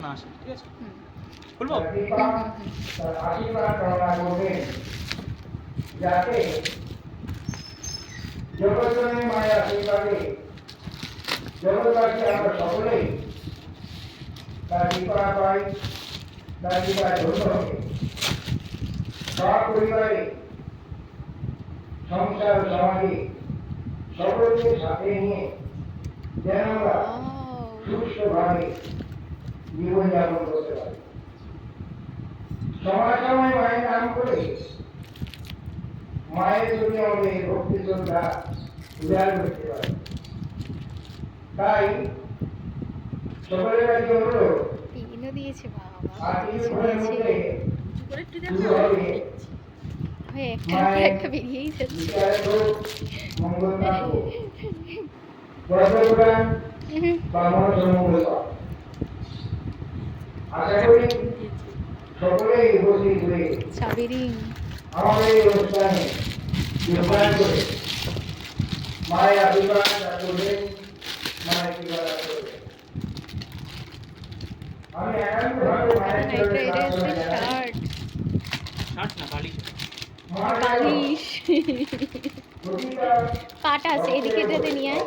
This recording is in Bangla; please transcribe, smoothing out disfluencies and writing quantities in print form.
না আসে, ঠিক আছে? খুলবো? আশীর্বাদ কামনা করবেন যাতে জগৎজননী মায়ের আশীর্বাদে জগৎবাসী আমরা সকলেই তার কৃপা পাই, তার কৃপায় ধন্য হবে। সব পরিবারে সংসার সমাজে সকলকে সাথে নিয়ে যেন আমরা সুস্থভাবে জীবনযাপন করতে পারি। সময় সময় মায়ের নাম করে মায়ের প্রতি আমাদের ভক্তি শ্রদ্ধা উজাড় করতে পারি। তাই সকলের কাছে অনুরোধ, দিয়েছে বাবা, একটা বেরিয়েই যাচ্ছে। সকলেই উপস্থিত হয়ে আমাদের এই অনুষ্ঠানে যোগদান করে মায়ের আশীর্বাদ করবেন, মায়ের কৃপা করবেন। আমি একান্তভাবে মায়ের চরণে প্রার্থনা জানাই। বালিশ পাট আছে, এদিকে যেতে নিয়ে আয়।